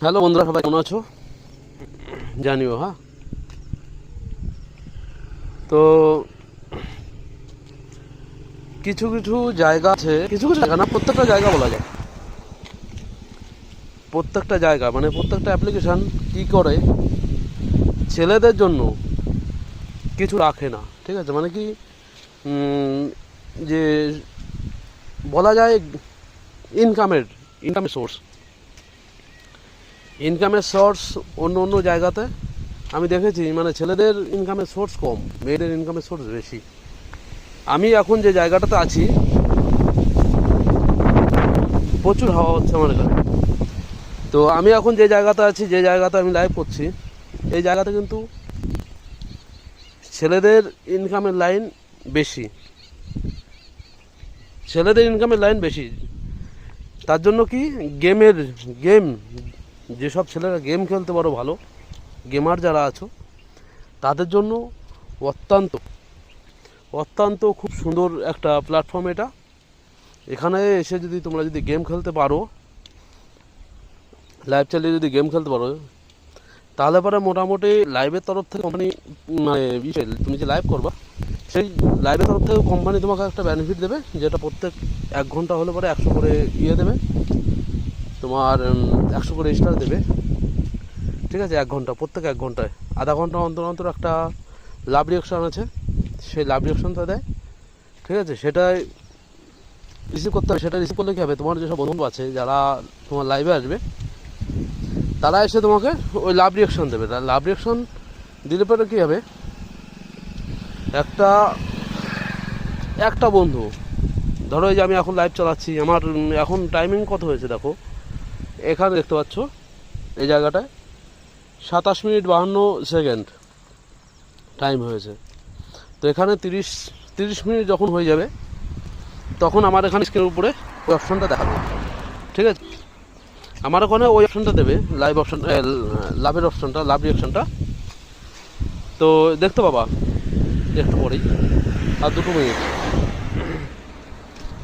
Hello বন্ধুরা, সবাই কেমন আছো জানিও। হ্যাঁ, তো কিছু কিছু জায়গা আছে, কিছু কিছু জায়গা না, প্রত্যেকটা জায়গা বলা যায়, প্রত্যেকটা জায়গা মানে প্রত্যেকটা অ্যাপ্লিকেশান কী করে ছেলেদের জন্য কিছু রাখে না। ঠিক আছে, মানে কি যে বলা যায় ইনকামের সোর্স অন্য অন্য জায়গাতে আমি দেখেছি, মানে ছেলেদের ইনকামের সোর্স কম, মেয়েদের ইনকামের সোর্স বেশি। আমি এখন যে জায়গাটাতে আছি প্রচুর হাওয়া হচ্ছে আমার এখানে। তো আমি এখন যে জায়গাতে আছি, যে জায়গাতে আমি লাইভ করছি, এই জায়গাতে কিন্তু ছেলেদের ইনকামের লাইন বেশি, তার জন্য কি গেম যেসব ছেলেরা গেম খেলতে পারো, ভালো গেমার যারা আছো, তাদের জন্য অত্যন্ত অত্যন্ত খুব সুন্দর একটা প্ল্যাটফর্ম এটা। এখানে এসে যদি তোমরা গেম খেলতে পারো, লাইভ চালিয়ে যদি গেম খেলতে পারো, তাহলে পরে মোটামুটি লাইভের তরফ থেকে কোম্পানি, মানে তুমি যে লাইভ করবা সেই লাইভের তরফ থেকে কোম্পানি তোমাকে একটা বেনিফিট দেবে, যেটা প্রত্যেক 1 ঘন্টা হলে পরে 100 করে দেবে, তোমার 100 করে স্টার দেবে। ঠিক আছে, 1 ঘন্টা, প্রত্যেক 1 ঘন্টায় আধা ঘন্টা অন্তর অন্তর একটা লাভ রিঅ্যাকশন আছে, সেই লাভ রিঅ্যাকশনটা দেয়। ঠিক আছে, সেটাই রিসিভ করতে হবে। সেটা রিসিভ করলে কী হবে, তোমার যেসব বন্ধু আছে যারা তোমার লাইভে আসবে, তারা এসে তোমাকে ওই লাভ রিঅ্যাকশন দেবে। লাভ রিঅ্যাকশন দিলে পরে কী হবে, একটা বন্ধু, ধরো এই যে আমি এখন লাইভ চালাচ্ছি, আমার এখন টাইমিং কত হয়েছে দেখো, এখানে দেখতে পাচ্ছ এই জায়গাটায় 27 মিনিট 52 সেকেন্ড টাইম হয়েছে। তো এখানে 30 মিনিট যখন হয়ে যাবে, তখন আমার এখানে স্ক্রিনের উপরে ওই অপশানটা দেখাবে। ঠিক আছে, আমার ওখানে ওই অপশানটা দেবে, লাইভ অপশান, লাভের অপশানটা, লাভ রিঅ্যাকশনটা। তো দেখতে পাবা একটু পরেই, আর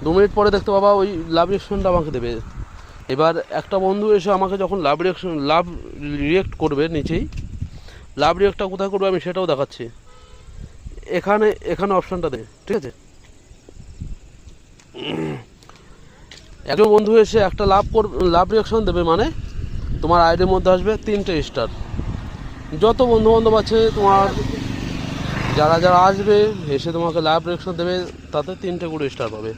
2 মিনিট পরে দেখতে পাবা ওই লাভ রিঅ্যাকশনটা আমাকে দেবে। এবার একটা বন্ধু এসে আমাকে যখন লাভ রিঅ্যাক্ট করবে, নিচেই লাভ রিঅ্যাক্টটা কোথায় করবে আমি সেটাও দেখাচ্ছি, এখানে অপশানটা দেবে। ঠিক আছে, একজন বন্ধু এসে একটা লাভ রিঅ্যাকশন দেবে, মানে তোমার আইডির মধ্যে আসবে 3টে স্টার। যত বন্ধু বান্ধব আছে তোমার, যারা যারা আসবে এসে তোমাকে লাভ রিঅ্যাকশন দেবে, তাতে 3টে করে স্টার পাবে।